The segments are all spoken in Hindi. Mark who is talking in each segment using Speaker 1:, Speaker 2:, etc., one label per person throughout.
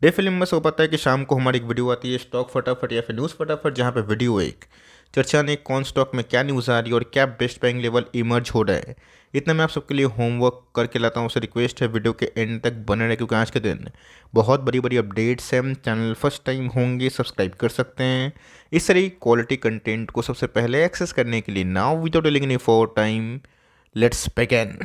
Speaker 1: डे फिल्म में सबको पता है कि शाम को हमारी एक वीडियो आती है स्टॉक फटाफट या फिर न्यूज़ फटाफट, जहाँ पे वीडियो एक चर्चा ने कौन स्टॉक में क्या न्यूज़ आ रही है और क्या बेस्ट बाइंग लेवल इमर्ज हो रहा है। इतना मैं आप सबके लिए होमवर्क करके लाता हूँ, उससे रिक्वेस्ट है वीडियो के एंड तक बने रहे, क्योंकि आज के दिन बहुत बड़ी बड़ी अपडेट्स हैं। चैनल फर्स्ट टाइम होंगे सब्सक्राइब कर सकते हैं इस तरह क्वालिटी कंटेंट को सबसे पहले एक्सेस करने के लिए। Now without delaying any for time, let's begin.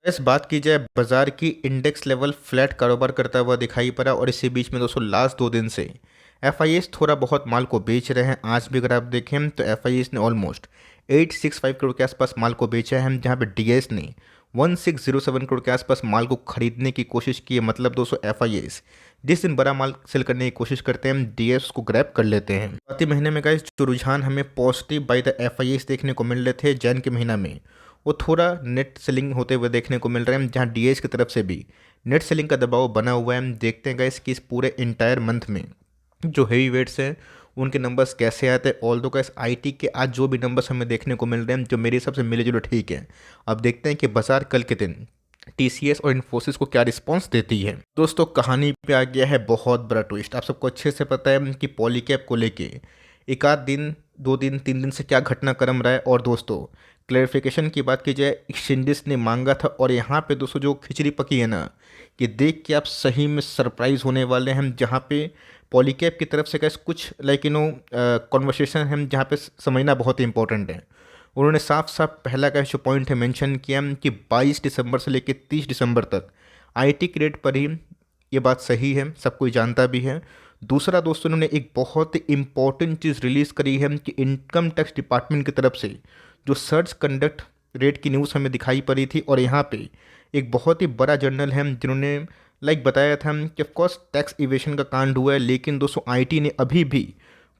Speaker 1: इस बात की जाए बाजार की, इंडेक्स लेवल फ्लैट कारोबार करता हुआ दिखाई पड़ा और इसी बीच में दोस्तों लास्ट 2 दिन से एफआईएस थोड़ा बहुत माल को बेच रहे हैं। आज भी अगर आप देखें तो एफआईएस ने ऑलमोस्ट 865 करोड़ के आसपास माल को बेचा है, जहां पे डीएस ने 1607 करोड़ के आसपास माल को खरीदने की कोशिश की है। मतलब दोस्तों एफआईएस जिस दिन बड़ा माल सेल करने की कोशिश करते हैं, डीएस को ग्रैब कर लेते हैं। प्रति महीने में गाइस जो रुझान हमें पॉजिटिव बाय द एफआईएस देखने को मिल रहे थे जैन के महीना में, वो थोड़ा नेट सेलिंग होते हुए देखने को मिल रहे हैं, जहां डीएस की तरफ से भी नेट सेलिंग का दबाव बना हुआ है। हम देखते हैं गाइस कि इस पूरे इंटायर मंथ में जो हेवी वेट्स हैं उनके नंबर्स कैसे आते हैं। ऑल दो गाइस आईटी के आज जो भी नंबर्स हमें देखने को मिल रहे हैं, जो मेरे हिसाब से मिले जुले ठीक है। अब देखते हैं कि बाजार कल के दिन टीसीएस और इन्फोसिस को क्या रिस्पांस देती है। दोस्तों कहानी पे आ गया है बहुत बड़ा ट्विस्ट। आप सबको अच्छे से पता है कि पॉलीकैब को लेके एक आध दिन 2 दिन 3 दिन से क्या घटनाक्रम रहा है। और दोस्तों क्लैरिफिकेशन की बात की जाए, एक्सचेंजेस ने मांगा था, और यहाँ पे दोस्तों जो खिचड़ी पकी है ना, कि देख के आप सही में सरप्राइज होने वाले हैं। जहाँ पे पॉलीकैब की तरफ से कैसे कुछ लाइक कॉन्वर्सेशन है, जहाँ पे समझना बहुत ही इंपॉर्टेंट है। उन्होंने साफ साफ पहला का जो पॉइंट है मेंशन किया कि 22 दिसंबर से लेकर 30 दिसंबर तक आईटी की रेट पर ही। ये बात सही है, सब कोई जानता भी है। दूसरा दोस्तों उन्होंने एक बहुत ही इंपॉर्टेंट चीज़ रिलीज़ करी है कि इनकम टैक्स डिपार्टमेंट की तरफ से जो सर्च कंडक्ट रेट की न्यूज़ हमें दिखाई पड़ी थी। और यहाँ पे एक बहुत ही बड़ा जर्नल है जिन्होंने लाइक बताया था कि ऑफकोर्स टैक्स इवेशन का कांड हुआ है, लेकिन दोस्तों आईटी ने अभी भी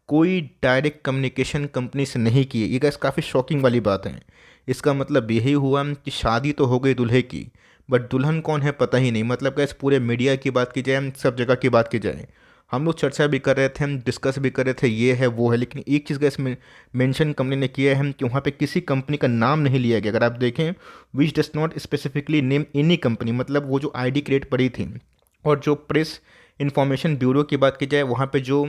Speaker 1: कोई डायरेक्ट कम्युनिकेशन कंपनी से नहीं की है। ये गैस काफ़ी शॉकिंग वाली बात है। इसका मतलब यही हुआ कि शादी तो हो गई दूल्हे की, बट दुल्हन कौन है पता ही नहीं। मतलब गैस पूरे मीडिया की बात की जाए, सब जगह की बात की जाए, हम लोग चर्चा भी कर रहे थे, हम डिस्कस भी कर रहे थे, ये है वो है, लेकिन एक चीज़ गैस में मेंशन कंपनी ने किया है कि वहाँ पे किसी कंपनी का नाम नहीं लिया गया। अगर आप देखें which does not specifically name any company, मतलब वो जो आईडी क्रिएट पड़ी थी और जो प्रेस इंफॉर्मेशन ब्यूरो की बात की जाए, वहाँ पे जो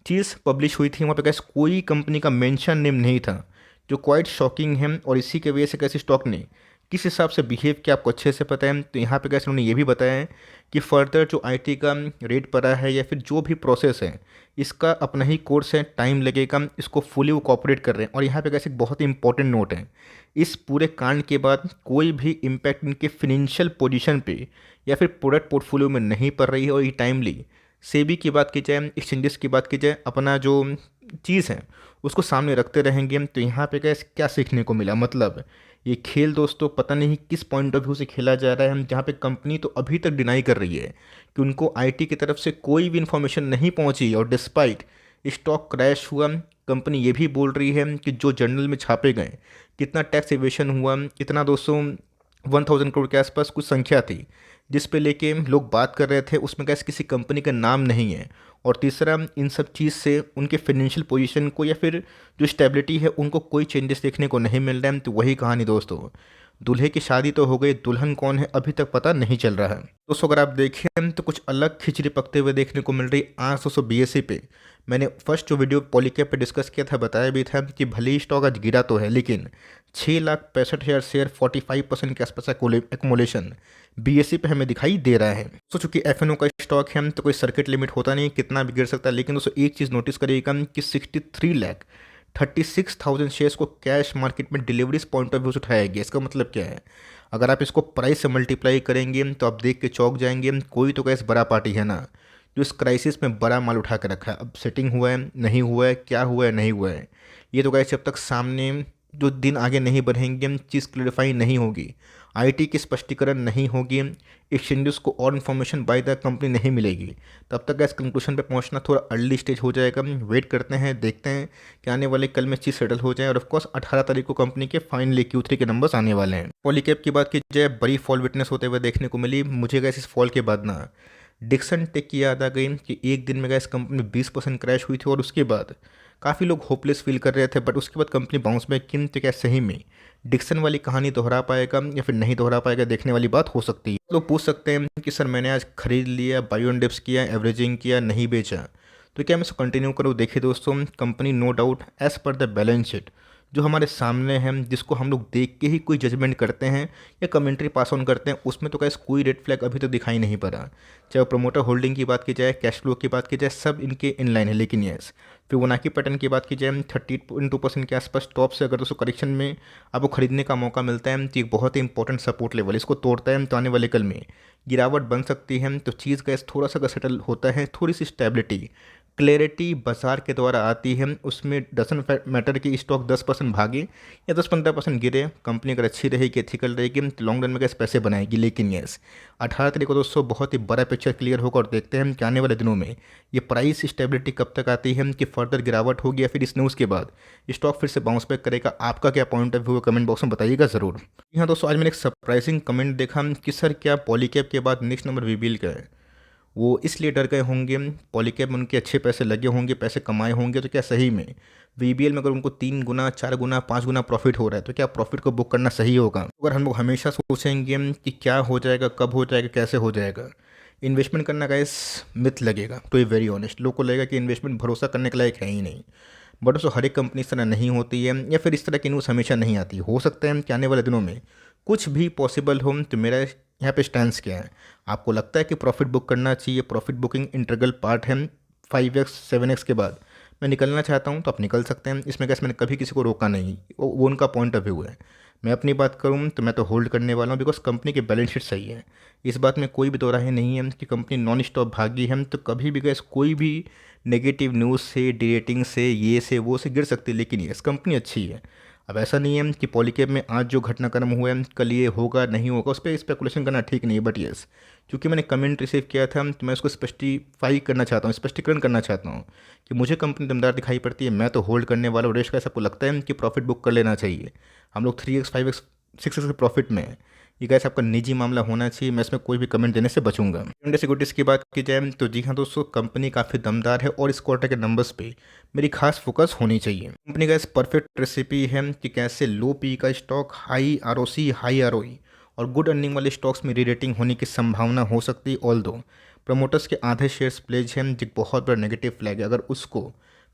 Speaker 1: चीज़ पब्लिश हुई थी वहाँ पे कैसे कोई कंपनी का मेंशन नेम नहीं था, जो क्वाइट शॉकिंग है। और इसी के वजह से कैसे स्टॉक ने किस हिसाब से बिहेव किया आपको अच्छे से पता है। तो यहाँ पे कैसे उन्होंने ये भी बताया है कि फर्दर जो आईटी का रेट पड़ा है या फिर जो भी प्रोसेस है, इसका अपना ही कोर्स है, टाइम लगेगा, इसको फुली वो कॉपरेट कर रहे हैं। और यहाँ पे कैसे एक बहुत ही इंपॉर्टेंट नोट है, इस पूरे कांड के बाद कोई भी इम्पैक्ट इनके फिनेंशियल पोजीशन पे या फिर प्रोडक्ट पोर्टफोलियो में नहीं पड़ रही है। और ये टाइमली सेबी की बात की जाए, एक्सचेंजेस की बात की जाए, अपना जो चीज़ है उसको सामने रखते रहेंगे। तो यहाँ पे क्या सीखने को मिला, मतलब ये खेल दोस्तों पता नहीं किस पॉइंट ऑफ व्यू से खेला जा रहा है। हम जहाँ पे कंपनी तो अभी तक डिनाई कर रही है कि उनको आईटी की तरफ से कोई भी इन्फॉर्मेशन नहीं पहुँची, और डिस्पाइट स्टॉक क्रैश हुआ, कंपनी ये भी बोल रही है कि जो जर्नल में छापे गए, कितना टैक्स एवेशन हुआ, इतना दोस्तों 1000 करोड़ के आसपास कुछ संख्या थी जिस पे लेके लोग बात कर रहे थे, उसमें कैसे किसी कंपनी का नाम नहीं है। और तीसरा, इन सब चीज़ से उनके फाइनेंशियल पोजीशन को या फिर जो स्टेबिलिटी है उनको कोई चेंजेस देखने को नहीं मिल रहा है। तो वही कहानी दोस्तों, दूल्हे की शादी तो हो गई, दुल्हन कौन है अभी तक पता नहीं चल रहा है। दोस्तों अगर आप देखें तो कुछ अलग खिचड़ी पकते हुए देखने को मिल रही आज दोस्तों बीएसई पे। मैंने फर्स्ट जो वीडियो पॉलीकैब पे डिस्कस किया था, बताया भी था कि भले ही स्टॉक आज गिरा तो है, लेकिन 6,65,000 शेयर 45% के आसपास एक्मुलेशन बीएसई पे हमें दिखाई दे रहा है। तो चूंकि एफएनओ का स्टॉक है तो कोई सर्किट लिमिट होता नहीं, कितना भी गिर सकता है। लेकिन दोस्तों एक चीज़ नोटिस करिएगा कि 63,36,000 शेयर्स को कैश मार्केट में डिलीवरीज पॉइंट ऑफ व्यू से उठाया गया। इसका मतलब क्या है, अगर आप इसको प्राइस से मल्टीप्लाई करेंगे तो आप देख के चौंक जाएंगे। कोई तो कैसे बड़ा पार्टी है ना जो इस क्राइसिस में बड़ा माल उठा के रखा है। अब सेटिंग हुआ है नहीं हुआ है, क्या हुआ है नहीं हुआ है, ये तो कैसे जब तक सामने जो दिन आगे नहीं बढ़ेंगे, चीज़ क्लियरिफाई नहीं होगी, आईटी की स्पष्टीकरण नहीं होगी, एक्सचेंजेस को और इन्फॉर्मेशन बाय द कंपनी नहीं मिलेगी, तब तक इस कंक्लूजन पे पहुंचना थोड़ा अर्ली स्टेज हो जाएगा। वेट करते हैं, देखते हैं कि आने वाले कल में चीज़ सेटल हो जाए। और ऑफकोर्स 18 तारीख को कंपनी के फाइनली Q3 के नंबर्स आने वाले हैं। पॉलीकैब की बात की जाए, बड़ी फॉल विटनेस होते हुए देखने को मिली मुझे। गैस इस फॉल के बाद ना डिक्सन टेक की याद आ गई कि एक दिन में गैस कंपनी 20% क्रैश हुई थी, और उसके बाद काफ़ी लोग होपलेस फील कर रहे थे, बट उसके बाद कंपनी बाउंस बैक की। तो क्या सही में डिक्सन वाली कहानी दोहरा पाएगा या फिर नहीं दोहरा पाएगा, देखने वाली बात हो सकती है। लोग पूछ सकते हैं कि सर मैंने आज खरीद लिया, बाई ऑन डिप्स किया, एवरेजिंग किया, नहीं बेचा, तो क्या मैं इसको कंटिन्यू करूँ? देखिए दोस्तों, company no doubt as per the balance sheet जो हमारे सामने है, जिसको हम लोग देख के ही कोई जजमेंट करते हैं या कमेंट्री पास ऑन करते हैं, उसमें तो कैसे कोई रेड फ्लैग अभी तो दिखाई नहीं पड़ा। चाहे वो प्रमोटर होल्डिंग की बात की जाए, कैश फ्लो की बात की जाए, सब इनके इनलाइन है। लेकिन यस, फिबोनाची पैटर्न की बात की जाए, 30.2% के आसपास टॉप से अगर दोस्तों करेक्शन में आपको खरीदने का मौका मिलता है तो एक बहुत ही इंपॉर्टेंट सपोर्ट लेवल, इसको तोड़ता है तो आने वाले कल में गिरावट बन सकती है। तो चीज़ का थोड़ा सा अगर सेटल होता है, थोड़ी सी स्टेबिलिटी क्लैरिटी बाजार के द्वारा आती है, उसमें डजंट मैटर कि स्टॉक 10% भागे या 10-15% गिरे, कंपनी अगर अच्छी रहेगी, एथिकल रहेगी तो लॉन्ग रन में कैसे पैसे बनाएगी। लेकिन यस, 18 तारीख को दोस्तों बहुत ही बड़ा पिक्चर क्लियर होगा और देखते हैं कि आने वाले दिनों में ये प्राइस स्टेबिलिटी कब तक आती है, कि फर्दर गिरावट होगी या फिर इस न्यूज़ के बाद स्टॉक फिर से बाउंस बैक करेगा। आपका क्या पॉइंट ऑफ व्यू है, कमेंट बॉक्स में बताइएगा ज़रूर। यहाँ दोस्तों आज मैंने एक सरप्राइजिंग कमेंट देखा कि सर क्या पॉलीकैब के बाद नेक्स्ट नंबर वीबीएल का है। वो इसलिए डर गए होंगे, पॉलीकैब में उनके अच्छे पैसे लगे होंगे, पैसे कमाए होंगे, तो क्या सही में वीबीएल में अगर उनको 3 गुना, 4 गुना, 5 गुना प्रॉफिट हो रहा है तो क्या प्रॉफिट को बुक करना सही होगा? अगर हम लोग हमेशा सोचेंगे कि क्या हो जाएगा, कब हो जाएगा, कैसे हो जाएगा, इन्वेस्टमेंट करना का इस मिथ लगेगा। तो ये वेरी ऑनेस्ट लोग को लगेगा कि इन्वेस्टमेंट भरोसा करने के लायक है ही नहीं। बट उसको हर एक कंपनी इस तरह नहीं होती है, या फिर इस तरह की न्यूज़ हमेशा नहीं आती। हो सकता है कि आने वाले दिनों में कुछ भी पॉसिबल हो। तो मेरा यहाँ पे स्टैंड क्या है, आपको लगता है कि प्रॉफिट बुक करना चाहिए, प्रॉफिट बुकिंग इंटीग्रल पार्ट है, 5x 7x के बाद मैं निकलना चाहता हूँ तो आप निकल सकते हैं, इसमें कैसे मैंने कभी किसी को रोका नहीं, वो उनका पॉइंट ऑफ व्यू है। मैं अपनी बात करूँ तो मैं तो होल्ड करने वाला हूँ, बिकॉज कंपनी की बैलेंस शीट सही है, इस बात में कोई भी दो राय नहीं है कि कंपनी नॉन स्टॉप भागी है। तो कभी भी गैस कोई भी नेगेटिव न्यूज़ से, डिरेटिंग से, ये से वो से गिर सकती है, लेकिन यस कंपनी अच्छी है। अब ऐसा नहीं है कि पॉलीकैब में आज जो घटनाक्रम हुआ है कल ये होगा नहीं होगा, उस पर स्पेकुलेशन करना ठीक नहीं है। बट यस, क्योंकि मैंने कमेंट रिसीव किया था तो मैं उसको स्पष्टीफाई करना चाहता हूँ, स्पष्टीकरण करना चाहता हूँ कि मुझे कंपनी दमदार दिखाई पड़ती है, मैं तो होल्ड करने वाला हूँ। रेश का सबको लगता है कि प्रॉफिट बुक कर लेना चाहिए, हम लोग 3x 5x 6x के प्रॉफिट में है। ये गैस आपका निजी मामला होना चाहिए, मैं इसमें कोई भी कमेंट देने से बचूंगा। इंडिया सिक्योरिटीज़ की बात की जाए तो जी हाँ दोस्तों, कंपनी काफ़ी दमदार है और इस क्वार्टर के नंबर्स पे मेरी खास फोकस होनी चाहिए। कंपनी का इस परफेक्ट रेसिपी है कि कैसे लो पी का stock high ROC, high ROE और गुड अर्निंग वाले स्टॉक्स में री रेटिंग होने की संभावना हो सकती है। ऑल दो प्रमोटर्स के आधे शेयर्स प्लेज हैं, जो बहुत बड़ा नेगेटिव फ्लैग है। अगर उसको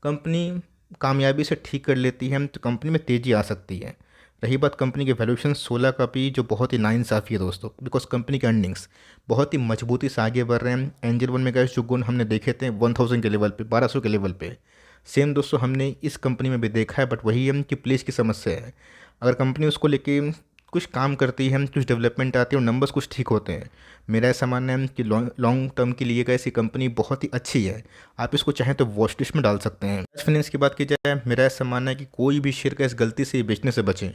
Speaker 1: कंपनी कामयाबी से ठीक कर लेती है तो कंपनी में तेज़ी आ सकती है। रही बात कंपनी के वैल्यूएशन 16 का भी, जो बहुत ही नाइंसाफ़ी है दोस्तों, बिकॉज कंपनी के अर्निंग्स बहुत ही मजबूती से आगे बढ़ रहे हैं। एंजल वन में गए जो गुण हमने देखे थे 1000 के लेवल पे, 1200 के लेवल पे, सेम दोस्तों हमने इस कंपनी में भी देखा है। बट वही है कि प्लेस की समस्या है। अगर कंपनी उसको लेके कुछ काम करती है, कुछ डेवलपमेंट आती है और नंबर्स कुछ ठीक होते हैं, मेरा ऐसा मानना है कि लॉन्ग टर्म के लिए ऐसी कंपनी बहुत ही अच्छी है। आप इसको चाहें तो वॉच लिस्ट में डाल सकते हैं। फाइनेंस की बात की जाए, मेरा ऐसा मानना है कि कोई भी शेयर का इस गलती से बेचने से बचें।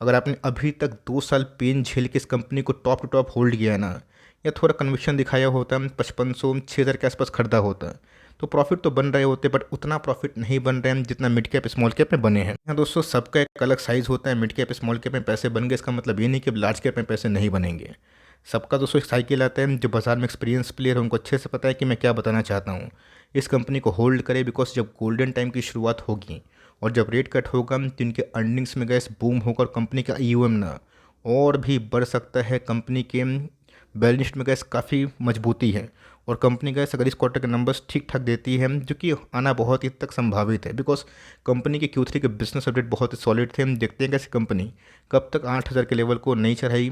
Speaker 1: अगर आपने अभी तक 2 साल पेन झेल के इस कंपनी को टॉप टू टॉप होल्ड किया ना, या थोड़ा कन्विक्शन दिखाया होता, 5500 6000 के आसपास खरीदा होता, तो प्रॉफिट तो बन रहे होते, बट उतना प्रॉफिट नहीं बन रहे हैं जितना मिड कैप स्मॉल कैप में बने हैं। हाँ दोस्तों, सबका एक अलग साइज़ होता है। मिड कैप स्मॉल कैप में पैसे बन गए, इसका मतलब ये नहीं कि लार्ज कैप में पैसे नहीं बनेंगे। सबका दोस्तों एक साइकिल आता है। जो बाजार में एक्सपीरियंस प्लेयर है उनको अच्छे से पता है कि मैं क्या बताना चाहता हूँ। इस कंपनी को होल्ड करें, बिकॉज जब गोल्डन टाइम की शुरुआत होगी और जब रेट कट होगा तो इनके अर्निंग्स में गैस बूम होगा और कंपनी का ईयूएम ना और भी बढ़ सकता है। कंपनी के बैलेंस शीट में गैस काफ़ी मजबूती है और कंपनी गैस अगर इस क्वार्टर के नंबर्स ठीक ठाक देती है, जो कि आना बहुत ही तक संभावित है, बिकॉज कंपनी के Q3 के बिजनेस अपडेट बहुत ही सॉलिड थे। देखते हैं कैसे कंपनी कब तक 8000 के लेवल को नई चढ़ाई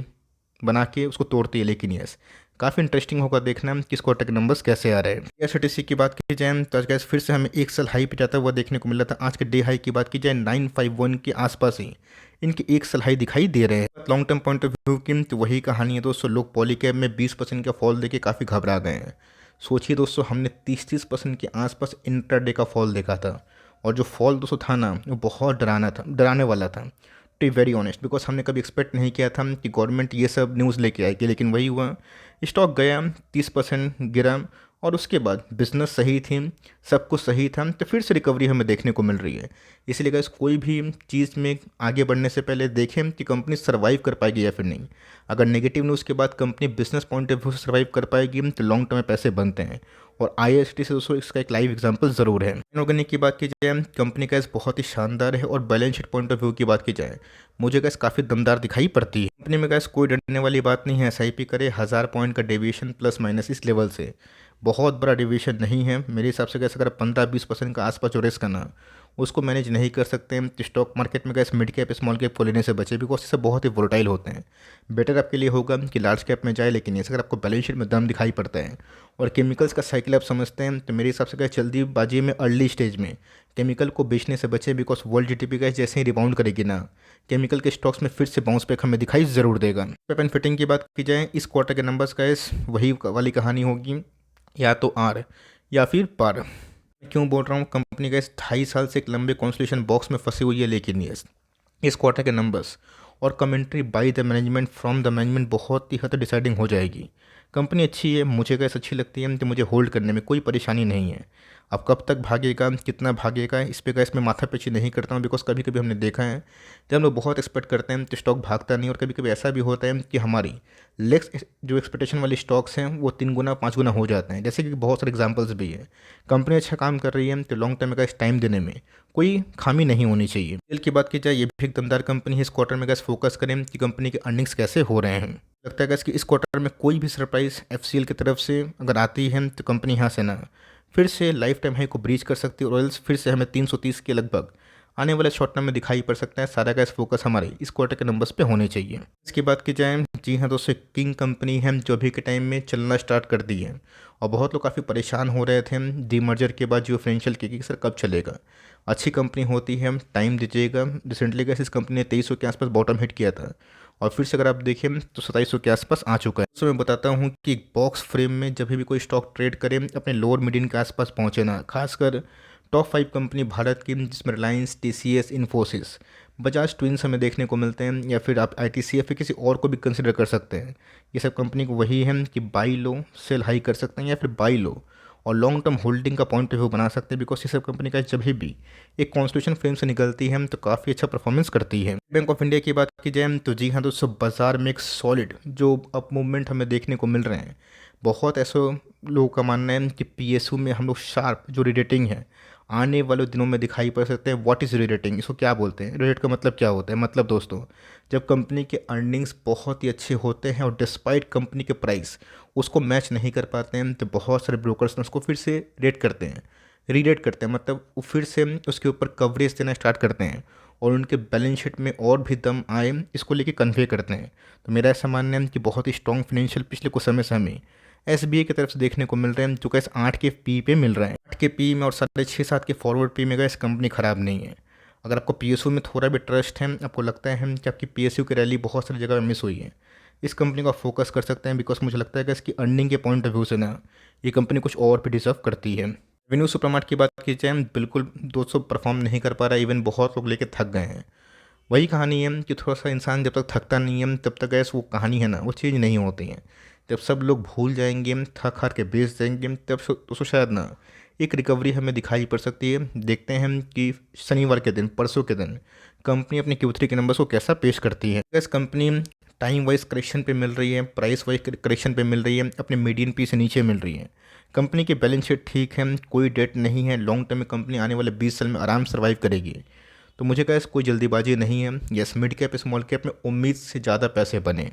Speaker 1: बना के उसको तोड़ती है। लेकिन यस, काफ़ी इंटरेस्टिंग होगा देखना कि इस क्वार्टर के नंबर्स कैसे आ रहे हैं। एसटीसी की बात की जाए तो आज गैस फिर से हमें एक साल हाई पे जाता हुआ देखने को मिला था। आज के डे हाई की बात की जाए 951 के आसपास ही इनके एक साल हाई दिखाई दे रहे हैं। Long term point of view की तो वही कहानी है दोस्तों। लोग पॉलीकैब में 20% का फॉल देके काफ़ी घबरा गए हैं। सोचिए दोस्तों, हमने 30% के आसपास इंट्राडे का फॉल देखा था और जो फॉल दोस्तों था ना, वो बहुत डराने वाला था। टू वेरी ऑनेस्ट, बिकॉज हमने कभी एक्सपेक्ट नहीं किया था कि गवर्नमेंट ये सब न्यूज़ लेके आएगी, लेकिन वही हुआ। स्टॉक गया, 30% गिरा और उसके बाद बिजनेस सही थी, सब कुछ सही था, तो फिर से रिकवरी हमें देखने को मिल रही है। इसलिए गाइस, कोई भी चीज़ में आगे बढ़ने से पहले देखें कि कंपनी सर्वाइव कर पाएगी या फिर नहीं। अगर नेगेटिव न्यूज़ के बाद company business point of view से सर्वाइव कर पाएगी तो लॉन्ग टर्म में पैसे बनते हैं और IST से दोस्तों इसका एक लाइव एग्जांपल ज़रूर है। इनऑर्गेनिक की बात की जाए, कंपनी का बहुत ही शानदार है, और balance sheet point of view की बात की जाए मुझे गैस काफ़ी दमदार दिखाई पड़ती है। कंपनी में गैस कोई डरने वाली बात नहीं है। SIP करे 1000 पॉइंट का डेविएशन प्लस माइनस इस लेवल से बहुत बड़ा डेविएशन नहीं है मेरे हिसाब से। गैस अगर 15-20% का आसपास जो रिस्क है ना उसको मैनेज नहीं कर सकते हैं तो स्टॉक मार्केट में gas mid cap small cap को लेने से बचे, बिकॉज इससे बहुत ही वोलेटाइल होते हैं। बेटर आपके लिए होगा कि लार्ज कैप में जाए, लेकिन इस अगर आपको बैलेंस शीट में दम दिखाई पड़ता है और केमिकल्स का साइकिल आप समझते हैं तो मेरे हिसाब से गैस जल्दीबाजी में अर्ली स्टेज में केमिकल को बेचने से बचे, बिकॉज वर्ल्ड GDP गैस जैसे ही रिबाउंड करेगी ना केमिकल के स्टॉक्स में फिर से बाउंस बैक हमें दिखाई ज़रूर देगा। पेन फिटिंग की बात की जाए, इस क्वार्टर के नंबर्स गैस वही वाली कहानी होगी, या तो आर या फिर पार। क्यों बोल रहा हूँ, कंपनी का इस 2.5 साल से एक लंबे कॉन्सोलिडेशन बॉक्स में फंसी हुई है, लेकिन ये इस क्वार्टर के नंबर्स और commentary by the management from the management बहुत ही हद तक डिसाइडिंग हो जाएगी। कंपनी अच्छी है, मुझे कैसे अच्छी लगती है तो मुझे होल्ड करने में कोई परेशानी नहीं है। अब कब तक भागेगा कितना भागेगा इस पे का इसमें माथा पेची नहीं करता हूँ, बिकॉज कभी कभी हमने देखा है जब हम लोग बहुत एक्सपेक्ट करते हैं तो स्टॉक भागता नहीं, और कभी कभी ऐसा भी होता है कि हमारी लेक्स जो एक्सपेक्टेशन वाली स्टॉक्स हैं वो 3 गुना 5 गुना हो जाते हैं। जैसे कि बहुत सारे एग्जांपल्स भी है। कंपनी अच्छा काम कर रही है तो लॉन्ग टर्म का इस टाइम देने में कोई खामी नहीं होनी चाहिए। सेल की बात की जाए, ये भी एक दमदार कंपनी है। इस क्वार्टर में गैस फोकस करें कि कंपनी के अर्निंग्स कैसे हो रहे हैं। लगता है गैस कि इस क्वार्टर में कोई भी सरप्राइज FCL की तरफ से अगर आती है तो कंपनी यहाँ से ना फिर से लाइफ टाइम हाई को ब्रीच कर सकती है, और ऑयल्स फिर से हमें 330 के लगभग आने वाले शॉर्ट टर्म में दिखाई पड़ सकता है। सारा गैस फोकस हमारे इस क्वार्टर के नंबर्स पे होने चाहिए। इसकी बात की जाए, जी हाँ दोस्तों, किंग कंपनी है जो अभी के टाइम में चलना स्टार्ट कर दी है, और बहुत लोग काफ़ी परेशान हो रहे थे डीमर्जर के बाद जो फाइनेंशियल की सर कब चलेगा। अच्छी कंपनी होती है, टाइम दीजिएगा। रिसेंटली गैस इस कंपनी ने 2300 के आसपास बॉटम हिट किया था, और फिर से अगर आप देखें तो 2700 के आसपास आ चुका है। तो मैं बताता हूँ कि बॉक्स फ्रेम में जब भी कोई स्टॉक ट्रेड करे अपने लोअर मीडियन के आसपास पहुँचे ना, खासकर टॉप 5 कंपनी भारत की जिसमें रिलायंस, TCS, इन्फोसिस, बजाज ट्विंस हमें देखने को मिलते हैं, या फिर आप ITC या फिर किसी और को भी कंसिडर कर सकते हैं। ये सब कंपनी को वही है कि बाई लो सेल हाई कर सकते हैं, या फिर बाई लो और लॉन्ग टर्म होल्डिंग का पॉइंट ऑफ व्यू बना सकते हैं, बिकॉज ये सब कंपनी का जब भी एक कॉन्स्टिट्यूशन फ्रेम से निकलती है तो काफ़ी अच्छा परफॉर्मेंस करती है। बैंक ऑफ इंडिया की बात की जाए तो जी हाँ दोस्तों, बाजार में एक सॉलिड जो अप मूवमेंट हमें देखने को मिल रहे हैं। बहुत ऐसे लोगों का मानना है कि PSU में हम लोग शार्प जो रेटिंग है आने वाले दिनों में दिखाई पड़ सकते हैं। व्हाट इज़ रेटिंग, इसको क्या बोलते हैं, रेट का मतलब क्या होता है, मतलब दोस्तों जब कंपनी के अर्निंग्स बहुत ही अच्छे होते हैं और डिस्पाइट कंपनी के प्राइस उसको मैच नहीं कर पाते हैं तो बहुत सारे ब्रोकर्स उसको फिर से रेट करते हैं, रीरेट करते हैं, मतलब वो फिर से उसके ऊपर कवरेज देना स्टार्ट करते हैं और उनके बैलेंस शीट में और भी दम आए इसको लेके कन्वे करते हैं। तो मेरा ऐसा मानना है कि बहुत ही स्ट्रॉन्ग फाइनेंशियल पिछले कुछ समय से हमें SBI की तरफ से देखने को मिल रहे हैं, जो कैसे 8 के पी पे मिल रहा है। 8 के पी में और 6.5-7 के फॉरवर्ड पी में गैस कंपनी ख़राब नहीं है। अगर आपको PSU में थोड़ा भी ट्रस्ट है, आपको लगता है कि आपकी PSU की रैली बहुत सारी जगह मिस हुई है, इस कंपनी को आप फोकस कर सकते हैं, बिकॉज मुझे लगता है कि इसकी अर्निंग के पॉइंट ऑफ व्यू से ना ये कंपनी कुछ और भी डिजर्व करती है। रेवेन्यू सुपरमार्ट की बात की जाए, बिल्कुल 200 परफॉर्म नहीं कर पा रहा है, इवन बहुत लोग लेके थक गए हैं। वही कहानी है कि थोड़ा सा इंसान जब तक थकता नहीं है तब तक गैस वो कहानी है ना वो चीज़ नहीं होती है। जब सब लोग भूल जाएंगे, थक हार के बेच जाएंगे, तब तो शायद ना एक रिकवरी हमें दिखाई पड़ सकती है। देखते हैं कि शनिवार के दिन, परसों के दिन कंपनी अपने Q3 के नंबर्स को कैसा पेश करती है। Gas company time wise correction पे मिल रही है, प्राइस वाइज करेक्शन पे मिल रही है, अपने मीडियन पी से नीचे मिल रही है। कंपनी की बैलेंस शीट ठीक है, कोई डेट नहीं है, लॉन्ग टर्म में कंपनी आने वाले 20 साल में आराम सर्वाइव करेगी। तो मुझे क्या कोई जल्दीबाजी नहीं है। Yes, mid cap small cap में उम्मीद से ज़्यादा पैसे बने,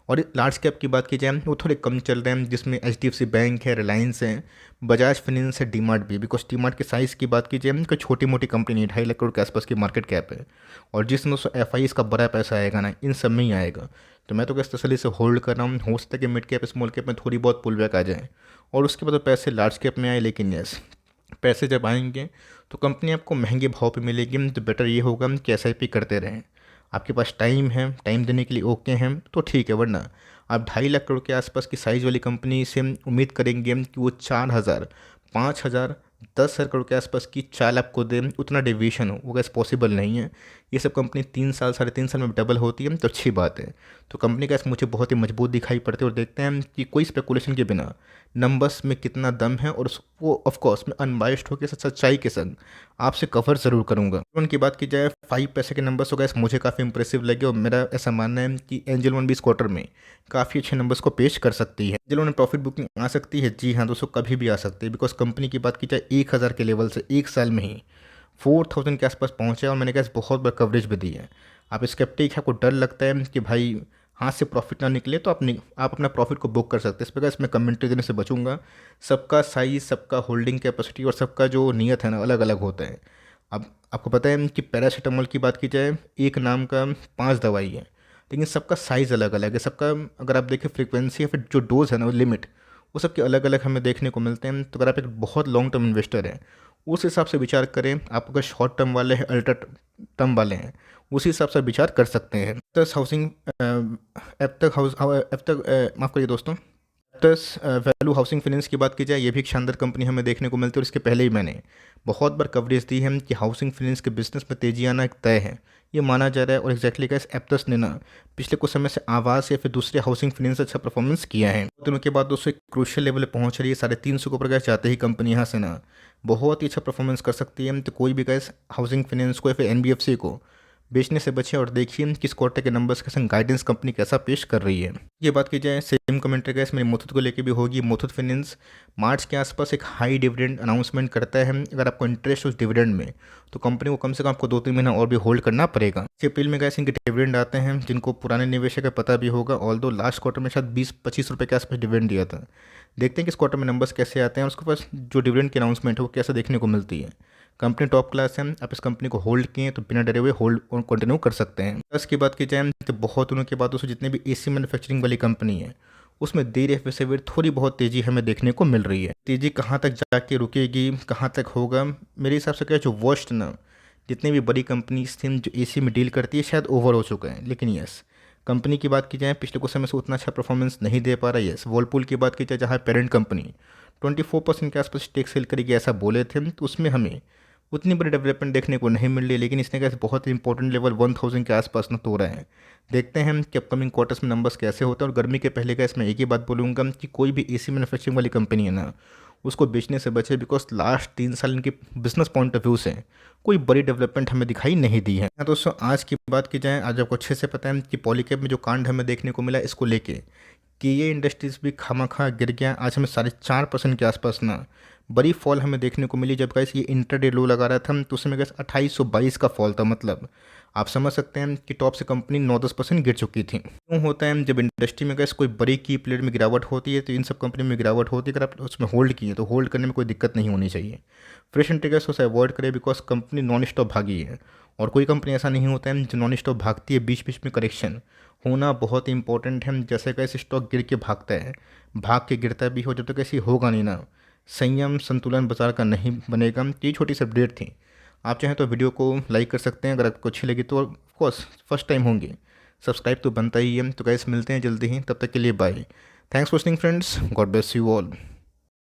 Speaker 1: और लार्ज कैप की बात की जाए वो थोड़े कम चल रहे हैं, जिसमें HDFC बैंक है, रिलायंस है, बजाज फाइनेंस है, डीमार्ट भी। बिकॉज डीमार्ट की साइज़ की बात की जाए कोई छोटी मोटी कंपनी नहीं, 2.5 लाख करोड़ के आसपास की मार्केट कैप है, और जिसमें उसको FIs का बड़ा पैसा आएगा ना, इन सब में ही आएगा। तो मैं तो किस तसल्ली से होल्ड कर रहा हूँ। हो सकता है कि मिड कैप स्मॉल कैप में थोड़ी बहुत पुल बैक आ जाए और उसके बाद पैसे लार्ज कैप में आए, लेकिन यस पैसे जब आएंगे तो कंपनी आपको महंगे भाव पे मिलेगी। तो बेटर ये होगा कि SIP करते रहें। आपके पास टाइम है, टाइम देने के लिए ओके हैं तो ठीक है, वरना आप 2.5 लाख करोड़ के आसपास की साइज़ वाली कंपनी से उम्मीद करेंगे कि वो 4,000, 5,000, 10,000 करोड़ के आसपास की चाल आपको दे, उतना डेविएशन हो, वो गैस पॉसिबल नहीं है। ये सब कंपनी 3 साल 3.5 साल में डबल होती है तो अच्छी बात है। तो कंपनी का मुझे बहुत ही मजबूत दिखाई पड़ती है, और देखते हैं कि कोई स्पेकुलेशन के बिना नंबर्स में कितना दम है और वो ऑफ कोर्स मैं अनबाइस्ड होकर सच्चाई के संग आपसे कवर ज़रूर करूंगा। उनकी बात की जाए 5 पैसे के नंबर्स हो गए, मुझे काफ़ी इंप्रेसिव लगे और मेरा ऐसा मानना है कि एंजल वन भी इस क्वार्टर में काफ़ी अच्छे नंबर्स को पेश कर सकती है। एंजल वन में प्रॉफिट बुकिंग आ सकती है, जी हाँ दोस्तों, कभी भी आ सकती है, बिकॉज कंपनी की बात की जाए 1000 के लेवल से 1 साल में ही 4000 के आसपास पहुँचे और मैंने कहा बहुत बड़ा कवरेज भी दी है। आप स्केप्टिक है, आपको डर लगता है कि भाई हाथ से प्रॉफिट ना निकले, तो आप अपना प्रॉफिट को बुक कर सकते हैं। इस प्रकार इसमें कमेंट्री देने से बचूंगा। सबका साइज, सबका होल्डिंग कैपेसिटी और सबका जो नियत है ना अलग अलग होता है। अब आपको पता है कि पैरासीटामोल की बात की जाए एक नाम का 5 दवाई है, लेकिन सबका साइज़ अलग अलग है। सबका अगर आप देखें फ्रीक्वेंसी या फिर जो डोज है ना, वो लिमिट, वो सबके अलग अलग हमें देखने को मिलते हैं। तो अगर आप एक बहुत लॉन्ग टर्म इन्वेस्टर हैं, उस हिसाब से विचार करें। आप अगर शॉर्ट टर्म वाले हैं, अल्ट्रा टर्म वाले हैं, उसी हिसाब से विचार कर सकते हैं। तक हाउसिंग अब तक माफ़ करिए दोस्तों, प्लस वैल्यू हाउसिंग फाइनेंस की बात की जाए, ये भी एक शानदार कंपनी हमें देखने को मिलती है और इसके पहले ही मैंने बहुत बार कवरेज दी है कि हाउसिंग फाइनेंस के बिजनेस में तेजी आना एक तय है, ये माना जा रहा है। और एग्जैक्टली कैसे एप्टस ने ना पिछले कुछ समय से आवास या फिर दूसरे हाउसिंग फाइनेंस अच्छा परफॉर्मेंस किया है। दिनों के बाद दोस्तों एक क्रूशियल लेवल पे पहुंच रही है, 350 के ऊपर गैस चाहते ही कंपनी यहाँ से ना बहुत ही अच्छा परफॉर्मेंस कर सकती है। तो कोई भी गैस हाउसिंग फाइनेंस को या फिर एनबीएफसी को बेचने से बचे और देखिए किस क्वार्टर के नंबर्स के संग गाइडेंस कंपनी कैसा पेश कर रही है। ये बात की जाए सेम कमेंट्री गैस मेरी मुथूट को लेके भी होगी। मुथूट फाइनेंस मार्च के आसपास एक हाई डिविडेंड अनाउंसमेंट करता है। अगर आपको इंटरेस्ट उस डिविडेंड में, तो कंपनी को कम से कम आपको 2-3 महीना और भी होल्ड करना पड़ेगा। अप्रैल में गैस इनके डिविडेंड आते हैं, जिनको पुराने निवेशक का पता भी होगा। ऑल दो लास्ट क्वार्टर में शायद 20-25 रुपये के आसपास डिविडेंड दिया था। देखते हैं कि इस क्वार्टर में नंबर्स कैसे आते हैं, उसके पास जो डिविडेंड की अनाउंसमेंट है वो कैसे देखने को मिलती है। कंपनी टॉप क्लास है, आप इस कंपनी को होल्ड किए तो बिना डरे हुए होल्ड और कंटिन्यू कर सकते हैं। प्लस की बात की जाए तो बहुत दिनों के बाद दोस्तों जितने भी एसी मैन्युफैक्चरिंग वाली कंपनी है, उसमें देर या फिर थोड़ी बहुत तेज़ी हमें देखने को मिल रही है। तेज़ी कहाँ तक जाके रुकेगी, कहाँ तक होगा, मेरे हिसाब से क्या जो वर्स्ट ना जितनी भी बड़ी कंपनीज थी जो एसी में डील करती है शायद ओवर हो चुका है। लेकिन यस, कंपनी की बात की जाए पिछले कुछ समय से उतना अच्छा परफॉर्मेंस नहीं दे पा रहा है। यस, वर्लपूल की बात की जाए जहाँ पेरेंट कंपनी 24% के आसपास स्टेक सेल करेगी ऐसा बोले थे, तो उसमें हमें उतनी बड़ी डेवलपमेंट देखने को नहीं मिल रही। लेकिन इसने कैसे बहुत इंपॉर्टेंट लेवल 1000 के आसपास ना तो रहा है। देखते हैं हम कि अपकमिंग क्वार्टर्स में नंबर्स कैसे होते हैं। और गर्मी के पहले का इसमें एक ही बात बोलूँगा कि कोई भी एसी मैन्युफैक्चरिंग वाली कंपनी है ना, उसको बेचने से बचे, बिकॉज लास्ट 3 साल इनकी बिजनेस पॉइंट ऑफ व्यू से कोई बड़ी डेवलपमेंट हमें दिखाई नहीं दी है। दोस्तों आज की बात की जाए, आज आपको अच्छे से पता है कि पॉलीकैब में जो कांड हमें देखने को मिला इसको लेके कि ये इंडस्ट्रीज भी खामखा गिर गया। आज हमें 4.5% के आसपास ना बड़ी फॉल हमें देखने को मिली। जब गैस ये इंटरडे लो लगा रहा था तो उसमें गैस 2822 का फॉल था। मतलब आप समझ सकते हैं कि टॉप से कंपनी 9-10% गिर चुकी थी। क्यों होता है, जब इंडस्ट्री में गैस कोई बड़ी की प्लेयर में गिरावट होती है तो इन सब कंपनी में गिरावट होती है। अगर आप उसमें होल्ड किए तो होल्ड करने में कोई दिक्कत नहीं होनी चाहिए। फ्रेश एंट्री गैस उसे अवॉइड करें, बिकॉज कंपनी नॉन स्टॉप भागी है। और कोई कंपनी ऐसा नहीं होता है जो नॉन स्टॉप भागती है, बीच बीच में करेक्शन होना बहुत इंपॉर्टेंट है। जैसे कैसे स्टॉक गिर के भागता है, भाग के गिरता भी हो, जब तक ऐसी होगा नहीं ना, संयम संतुलन बाजार का नहीं बनेगा। ये छोटी सी अपडेट थी। आप चाहें तो वीडियो को लाइक कर सकते हैं, अगर आपको अच्छी लगी तो। ऑफकोर्स फर्स्ट टाइम होंगे, सब्सक्राइब तो बनता ही है। तो गाइस मिलते हैं जल्दी ही, तब तक के लिए bye. Thanks for watching friends, God bless you all.